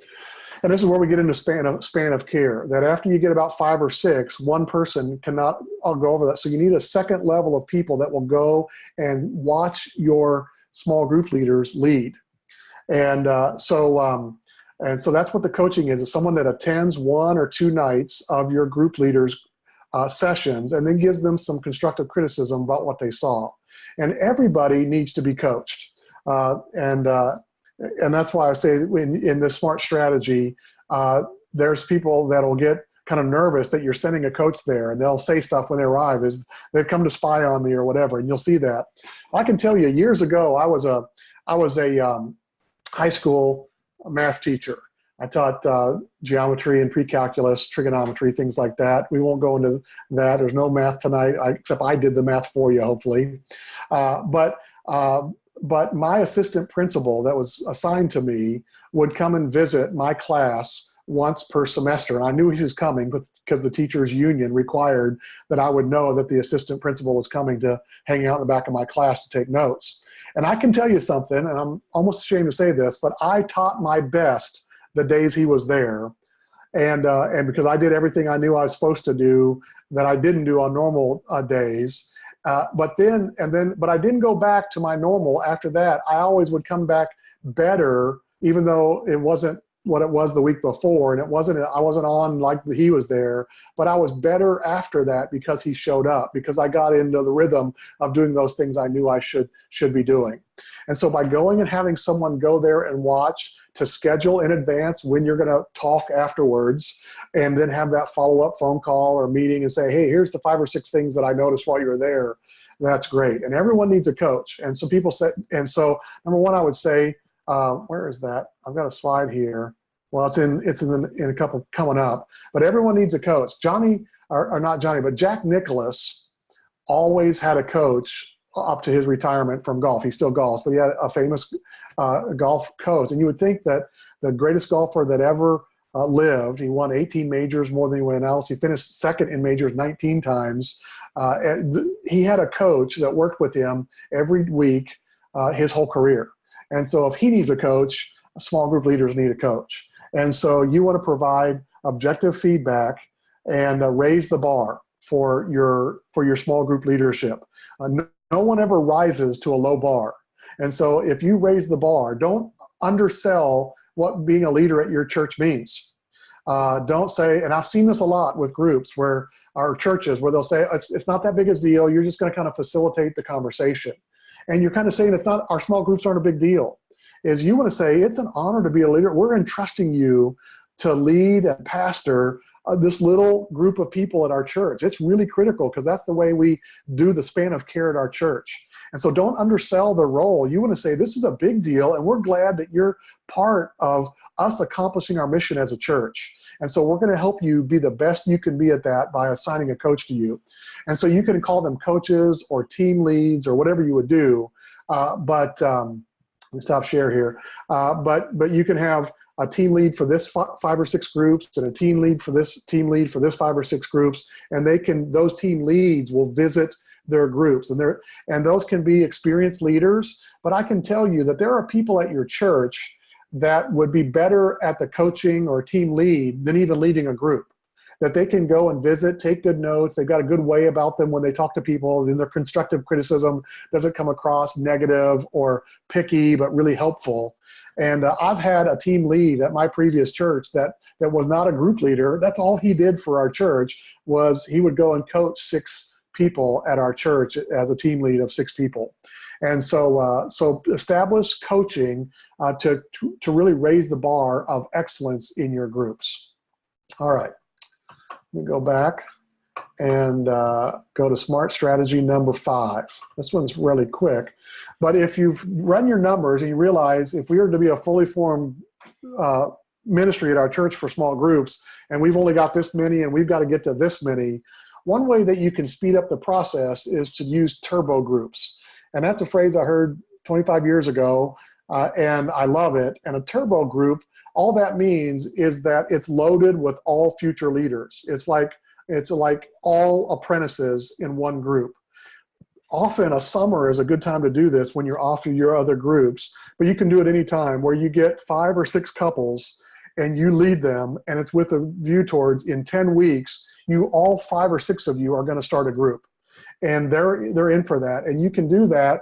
And this is where we get into span of care, that after you get about 5 or 6, one person cannot go over that. So you need a second level of people that will go and watch your small group leaders lead. And so that's what the coaching is. It's someone that attends 1 or 2 nights of your group leaders' sessions and then gives them some constructive criticism about what they saw. And everybody needs to be coached. And that's why I say in this smart strategy, there's people that will get kind of nervous that you're sending a coach there, and they'll say stuff when they arrive. They've come to spy on me or whatever, and you'll see that. I can tell you, years ago, I was a high school math teacher. I taught geometry and pre-calculus, trigonometry, things like that. We won't go into that. There's no math tonight, except I did the math for you, hopefully. But my assistant principal that was assigned to me would come and visit my class once per semester. And I knew he was coming because the teachers' union required that I would know that the assistant principal was coming to hang out in the back of my class to take notes. And I can tell you something, and I'm almost ashamed to say this, but I taught my best the days he was there. And because I did everything I knew I was supposed to do that I didn't do on normal days. But I didn't go back to my normal after that. I always would come back better, even though it wasn't what it was the week before, and I wasn't on like he was there, but I was better after that because he showed up, because I got into the rhythm of doing those things I knew I should be doing. And so by going and having someone go there and watch, to schedule in advance when you're going to talk afterwards, and then have that follow-up phone call or meeting and say, hey, here's the 5 or 6 things that I noticed while you were there. That's great. And everyone needs a coach. And so people say, and so number one, I would say, where is that? I've got a slide here. Well, it's in a couple coming up, but everyone needs a coach. Not Johnny, but Jack Nicklaus always had a coach up to his retirement from golf. He still golfs, but he had a famous golf coach. And you would think that the greatest golfer that ever lived, he won 18 majors, more than anyone else. He finished second in majors 19 times. He had a coach that worked with him every week his whole career. And so if he needs a coach, small group leaders need a coach. And so you want to provide objective feedback and raise the bar for your small group leadership. No one ever rises to a low bar. And so if you raise the bar, don't undersell what being a leader at your church means. Don't say, and I've seen this a lot with groups where our churches, where they'll say, it's not that big a deal. You're just going to kind of facilitate the conversation. And you're kind of saying our small groups aren't a big deal. Is you want to say, it's an honor to be a leader. We're entrusting you to lead and pastor this little group of people at our church. It's really critical because that's the way we do the span of care at our church. And so don't undersell the role. You want to say, this is a big deal, and we're glad that you're part of us accomplishing our mission as a church. And so we're going to help you be the best you can be at that by assigning a coach to you. And so you can call them coaches or team leads or whatever you would do. Let me stop share here. But you can have a team lead for this 5 or 6 groups, and a team lead for this 5 or 6 groups, and those team leads will visit their groups, and those can be experienced leaders. But I can tell you that there are people at your church that would be better at the coaching or team lead than even leading a group. That they can go and visit, take good notes. They've got a good way about them when they talk to people. Then their constructive criticism doesn't come across negative or picky, but really helpful. And I've had a team lead at my previous church that was not a group leader. That's all he did for our church, was he would go and coach 6 people at our church as a team lead of 6 people. And so establish coaching to really raise the bar of excellence in your groups. All right. Let me go back and go to smart strategy number 5. This one's really quick. But if you've run your numbers and you realize, if we were to be a fully formed ministry at our church for small groups, and we've only got this many and we've got to get to this many, one way that you can speed up the process is to use turbo groups. And that's a phrase I heard 25 years ago, and I love it. And a turbo group, all that means is that it's loaded with all future leaders. It's like all apprentices in one group. Often a summer is a good time to do this when you're off of your other groups, but you can do it any time, where you get 5 or 6 couples and you lead them, and it's with a view towards, in 10 weeks, all 5 or 6 of you are going to start a group. And they're in for that. And you can do that.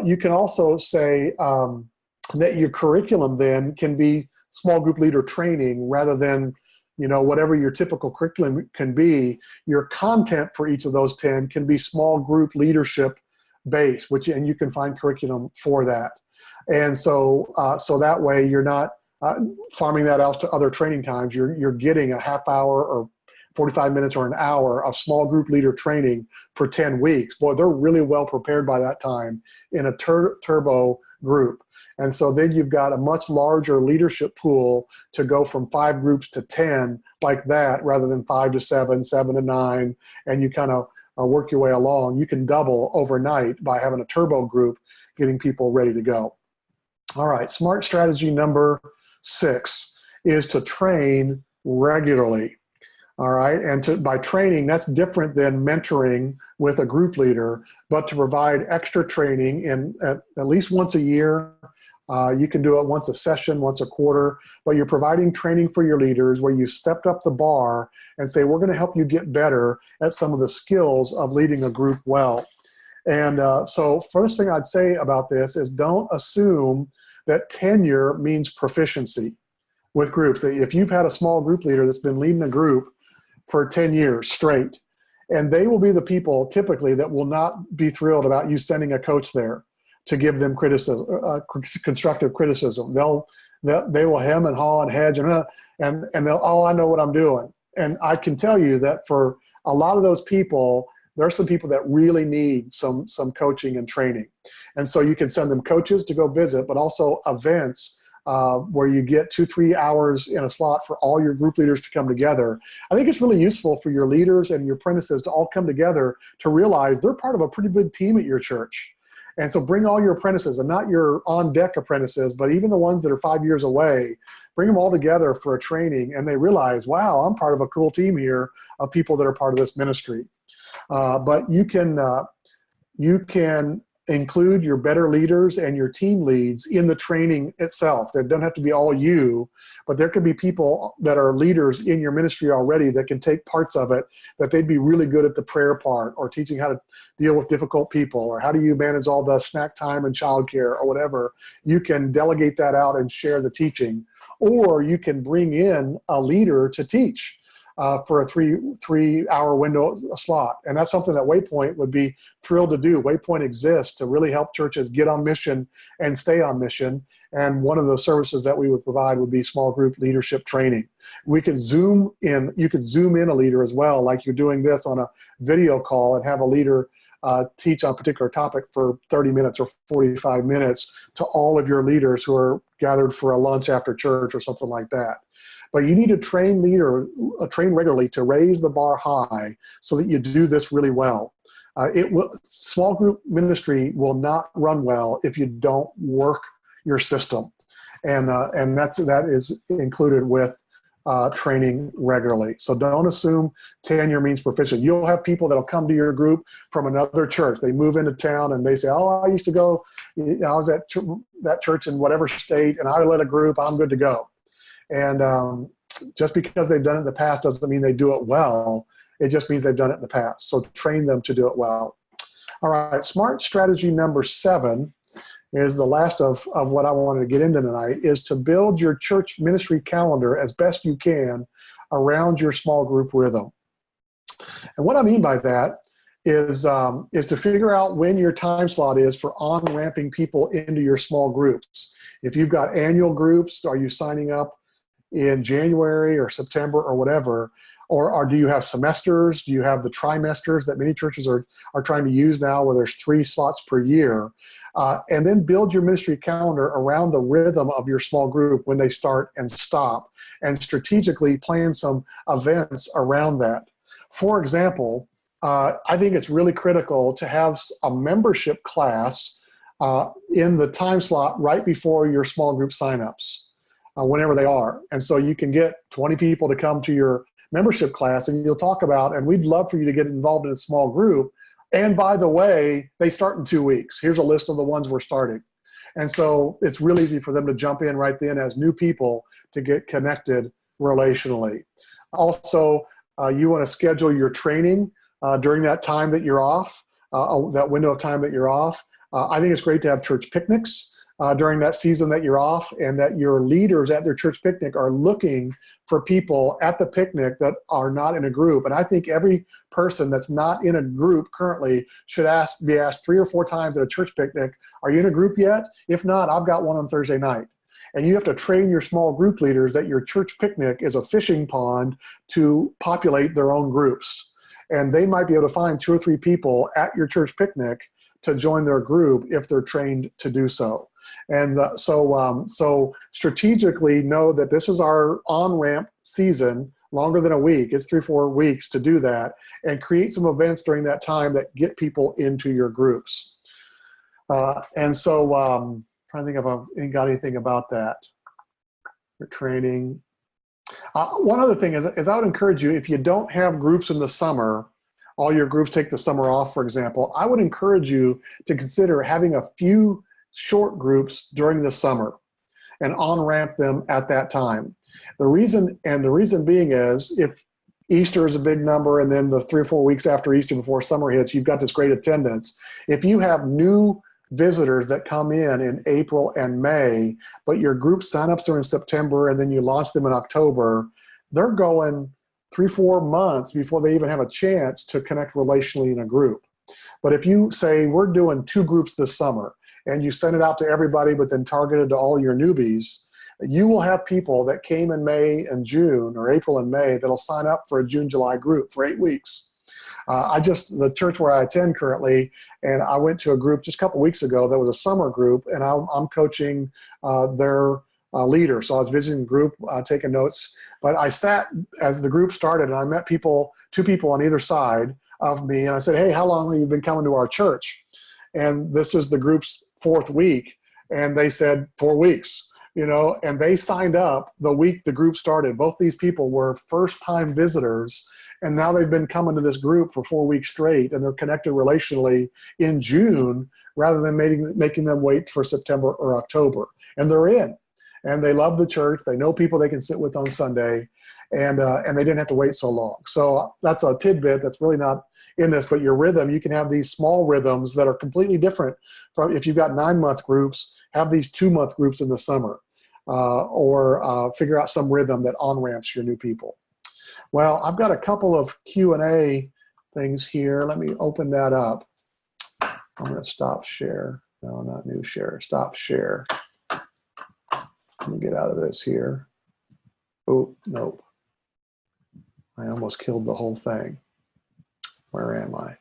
You can also say that your curriculum then can be small group leader training rather than, whatever your typical curriculum can be. Your content for each of those 10 can be small group leadership based, and you can find curriculum for that. And so that way you're not farming that out to other training times. You're getting a half hour or 45 minutes or an hour of small group leader training for 10 weeks. Boy, they're really well prepared by that time in a turbo group. And so then you've got a much larger leadership pool to go from 5 groups to 10 like that, rather than 5 to 7, 7 to 9, and you kind of work your way along. You can double overnight by having a turbo group, getting people ready to go. All right, smart strategy number 6 is to train regularly. All right, and by training, that's different than mentoring with a group leader, but to provide extra training at least once a year. You can do it once a session, once a quarter, but you're providing training for your leaders where you stepped up the bar and say, we're going to help you get better at some of the skills of leading a group well. And so first thing I'd say about this is, don't assume that tenure means proficiency. with groups. If you've had a small group leader that's been leading a group for 10 years straight, and they will be the people typically that will not be thrilled about you sending a coach there to give them criticism, constructive criticism. They will hem and haw and hedge and they'll, oh, I know what I'm doing. And I can tell you that for a lot of those people, there are some people that really need some coaching and training. And so you can send them coaches to go visit, but also events where you get 2-3 hours in a slot for all your group leaders to come together. I think it's really useful for your leaders and your apprentices to all come together to realize they're part of a pretty big team at your church. And so bring all your apprentices, and not your on-deck apprentices, but even the ones that are 5 years away, bring them all together for a training, and they realize, wow, I'm part of a cool team here of people that are part of this ministry. But you can include your better leaders and your team leads in the training itself. It doesn't have to be all you, but there could be people that are leaders in your ministry already that can take parts of it, that they'd be really good at the prayer part, or teaching how to deal with difficult people, or how do you manage all the snack time and childcare or whatever. You can delegate that out and share the teaching, or you can bring in a leader to teach. For a three-hour window slot. And that's something that Waypoint would be thrilled to do. Waypoint exists to really help churches get on mission and stay on mission. And one of the services that we would provide would be small group leadership training. We can zoom in, you could zoom in a leader as well, like you're doing this on a video call, and have a leader teach on a particular topic for 30 minutes or 45 minutes to all of your leaders who are gathered for a lunch after church or something like that. But you need to train regularly to raise the bar high so that you do this really well. Small group ministry will not run well if you don't work your system. And that is included with training regularly. So don't assume tenure means proficient. You'll have people that'll come to your group from another church. They move into town and they say, oh, I used to go, I was at that church in whatever state, and I led a group, I'm good to go. And just because they've done it in the past doesn't mean they do it well. It just means they've done it in the past. So train them to do it well. All right, smart strategy number 7 is the last of what I wanted to get into tonight, is to build your church ministry calendar as best you can around your small group rhythm. And what I mean by that is to figure out when your time slot is for on-ramping people into your small groups. If you've got annual groups, are you signing up in January or September or whatever? Or do you have semesters? Do you have the trimesters that many churches are trying to use now, where there's 3 slots per year? And then build your ministry calendar around the rhythm of your small group when they start and stop, and strategically plan some events around that. For example, I think it's really critical to have a membership class in the time slot right before your small group signups, whenever they are. And so you can get 20 people to come to your membership class, and you'll talk about, and we'd love for you to get involved in a small group. And by the way, they start in 2 weeks. Here's a list of the ones we're starting. And so it's real easy for them to jump in right then as new people to get connected relationally. Also, you want to schedule your training during that time that you're off, that window of time that you're off. I think it's great to have church picnics during that season that you're off, and that your leaders at their church picnic are looking for people at the picnic that are not in a group. And I think every person that's not in a group currently should be asked 3 or 4 times at a church picnic, are you in a group yet? If not, I've got one on Thursday night. And you have to train your small group leaders that your church picnic is a fishing pond to populate their own groups. And they might be able to find 2 or 3 people at your church picnic to join their group if they're trained to do so. And so strategically know that this is our on-ramp season, longer than a week. It's 3-4 weeks to do that, and create some events during that time that get people into your groups. And so trying to think if I've got anything about that for training. One other thing is I would encourage you, if you don't have groups in the summer, all your groups take the summer off, for example, I would encourage you to consider having a few short groups during the summer and on-ramp them at that time. The reason being is, if Easter is a big number, and then the 3 or 4 weeks after Easter before summer hits, you've got this great attendance. If you have new visitors that come in April and May, but your group signups are in September and then you launch them in October, they're going 3-4 months before they even have a chance to connect relationally in a group. But if you say, we're doing 2 groups this summer, and you send it out to everybody, but then targeted to all your newbies, you will have people that came in May and June, or April and May, that'll sign up for a June-July group for 8 weeks. The church where I attend currently, and I went to a group just a couple weeks ago that was a summer group, and I'm coaching their leader. So I was visiting the group, taking notes, but I sat as the group started, and I met 2 people on either side of me, and I said, hey, how long have you been coming to our church? And this is the group's 4th week, and they said 4 weeks, and they signed up the week the group started. Both these people were first-time visitors, and now they've been coming to this group for 4 weeks straight, and they're connected relationally in June rather than making them wait for September or October. And they're in, and they love the church. They know people they can sit with on Sunday, and they didn't have to wait so long. So that's a tidbit that's really not in this, but your rhythm, you can have these small rhythms that are completely different from, if you've got 9-month groups, have these 2-month groups in the summer, or figure out some rhythm that on-ramps your new people. Well, I've got a couple of Q&A things here. Let me open that up. I'm going to stop share. No, not new share. Stop share. Let me get out of this here. Oh, nope. I almost killed the whole thing. Where am I?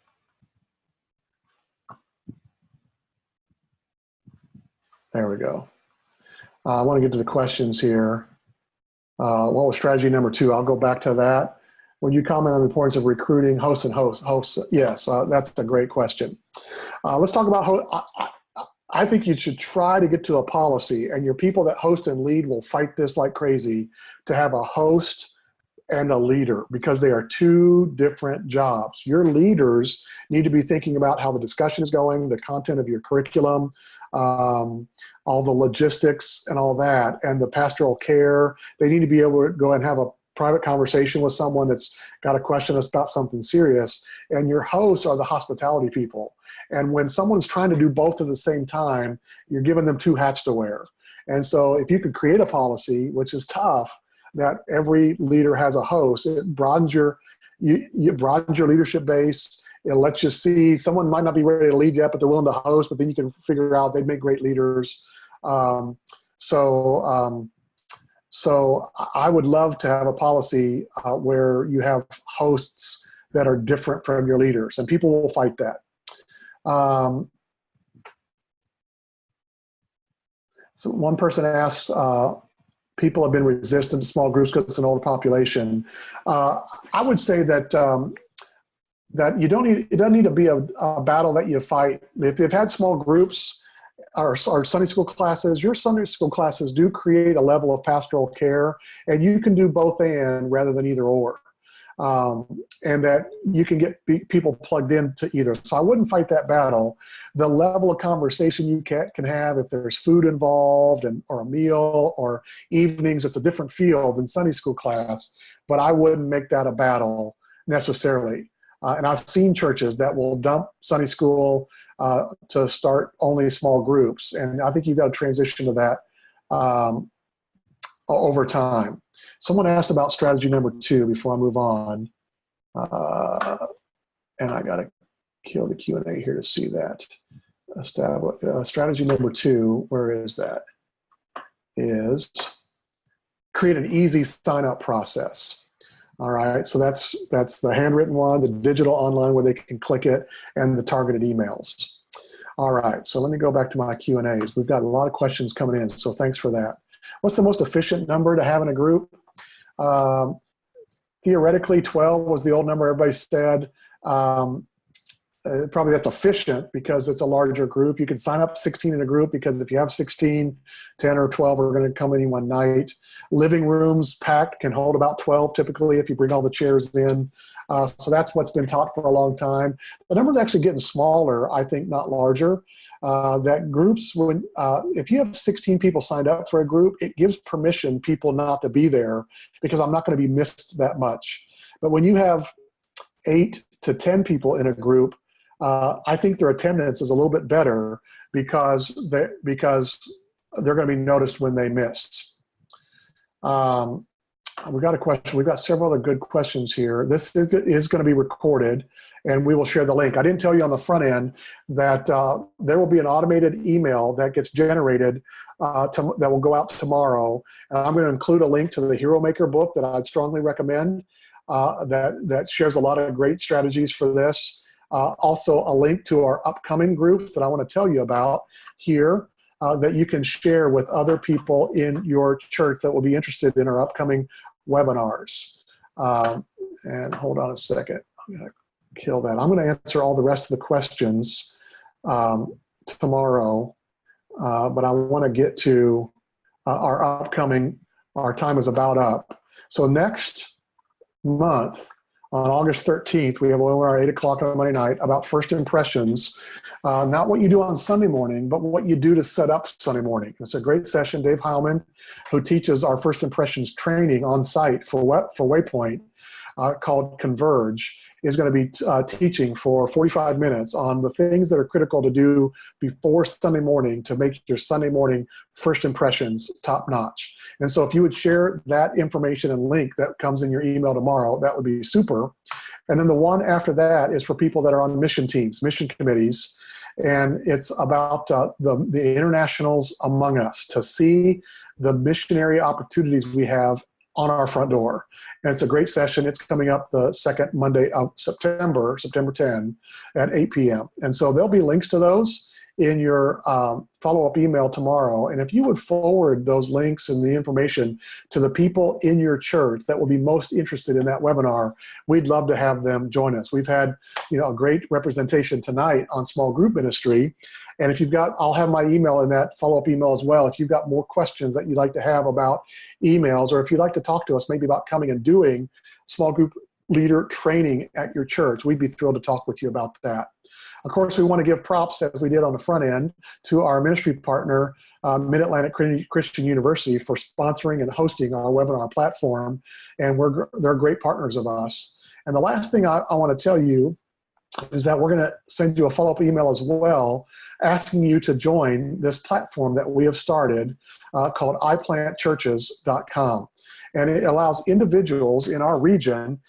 There we go. I want to get to the questions here. What was strategy number 2? I'll go back to that. When you comment on the importance of recruiting hosts, yes, that's a great question. Let's talk about I think you should try to get to a policy, and your people that host and lead will fight this like crazy, to have a host and a leader, because they are 2 different jobs. Your leaders need to be thinking about how the discussion is going, the content of your curriculum, all the logistics and all that, and the pastoral care. They need to be able to go and have a private conversation with someone that's got a question about something serious. And your hosts are the hospitality people. And when someone's trying to do both at the same time, you're giving them 2 hats to wear. And so if you could create a policy, which is tough, that every leader has a host, it broadens you broadens your leadership base. It lets you see someone might not be ready to lead yet, but they're willing to host, but then you can figure out they'd make great leaders. So I would love to have a policy where you have hosts that are different from your leaders, and people will fight that. So one person asked, people have been resistant to small groups because it's an older population. I would say that that it doesn't need to be a battle that you fight. If you've had small groups or Sunday school classes, your Sunday school classes do create a level of pastoral care, and you can do both and rather than either or. And that you can get people plugged into either. So I wouldn't fight that battle. The level of conversation you can have, if there's food involved or a meal or evenings, it's a different field than Sunday school class, but I wouldn't make that a battle necessarily. And I've seen churches that will dump Sunday school to start only small groups. And I think you've got to transition to that over time. Someone asked about strategy number 2 before I move on. And I got to kill the Q&A here to see that. Strategy number 2, where is that? Is create an easy sign-up process. All right, so that's the handwritten one, the digital online where they can click it, and the targeted emails. All right, so let me go back to my Q&As. We've got a lot of questions coming in, so thanks for that. What's the most efficient number to have in a group? Theoretically, 12 was the old number everybody said. Probably that's efficient because it's a larger group. You can sign up 16 in a group because if you have 16, 10 or 12 are going to come any one night. Living rooms packed can hold about 12 typically if you bring all the chairs in. So that's what's been taught for a long time. The number's actually getting smaller, I think, not larger. That groups, if you have 16 people signed up for a group, it gives permission people not to be there because I'm not going to be missed that much. But when you have 8 to 10 people in a group, I think their attendance is a little bit better because they're going to be noticed when they miss. We've got a question. We've got several other good questions here. This is going to be recorded, and we will share the link. I didn't tell you on the front end that there will be an automated email that gets generated that will go out tomorrow. And I'm going to include a link to the Hero Maker book that I'd strongly recommend that shares a lot of great strategies for this. Also, a link to our upcoming groups that I want to tell you about here. That you can share with other people in your church that will be interested in our upcoming webinars. And hold on a second. I'm going to kill that. I'm going to answer all the rest of the questions tomorrow, but I want to get to our time is about up. So next month, on August 13th, we have a webinar at 8 o'clock on Monday night about first impressions. Not what you do on Sunday morning, but what you do to set up Sunday morning. It's a great session. Dave Heilman, who teaches our first impressions training on site for Waypoint, called Converge, is going to be teaching for 45 minutes on the things that are critical to do before Sunday morning to make your Sunday morning first impressions top notch. And so if you would share that information and link that comes in your email tomorrow, that would be super. And then the one after that is for people that are on mission teams, mission committees. And it's about the internationals among us, to see the missionary opportunities we have on our front door. And it's a great session. It's coming up the second Monday of September 10 at 8 p.m. And so there'll be links to those in your follow-up email tomorrow. And if you would forward those links and the information to the people in your church that will be most interested in that webinar, we'd love to have them join us. We've had a great representation tonight on small group ministry. And if you've got, I'll have my email in that follow-up email as well. If you've got more questions that you'd like to have about emails, or if you'd like to talk to us maybe about coming and doing small group leader training at your church, we'd be thrilled to talk with you about that. Of course, we want to give props, as we did on the front end, to our ministry partner, Mid-Atlantic Christian University, for sponsoring and hosting our webinar platform. And they're great partners of us. And the last thing I want to tell you is that we're going to send you a follow-up email as well, asking you to join this platform that we have started called iplantchurches.com. And it allows individuals in our region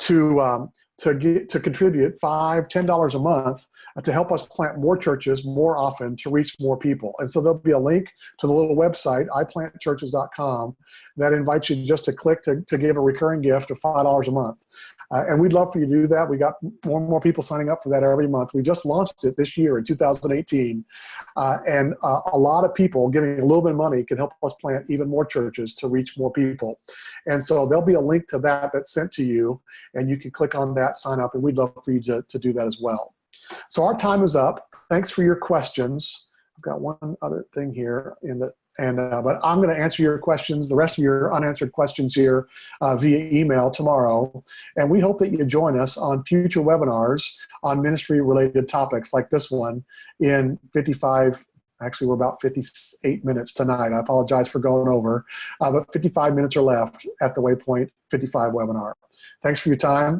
to contribute $5, $10 a month to help us plant more churches more often to reach more people. And so there'll be a link to the little website, iplantchurches.com, that invites you just to click to give a recurring gift of $5 a month. And we'd love for you to do that. We got more and more people signing up for that every month. We just launched it this year in 2018. And a lot of people giving a little bit of money can help us plant even more churches to reach more people. And so there'll be a link to that that's sent to you, and you can click on that, sign up, and we'd love for you to do that as well. So our time is up. Thanks for your questions. I've got one other thing here but I'm going to answer your questions, the rest of your unanswered questions here via email tomorrow. And we hope that you join us on future webinars on ministry-related topics like this one in 55, actually we're about 58 minutes tonight. I apologize for going over, but 55 minutes are left at the Waypoint 55 webinar. Thanks for your time.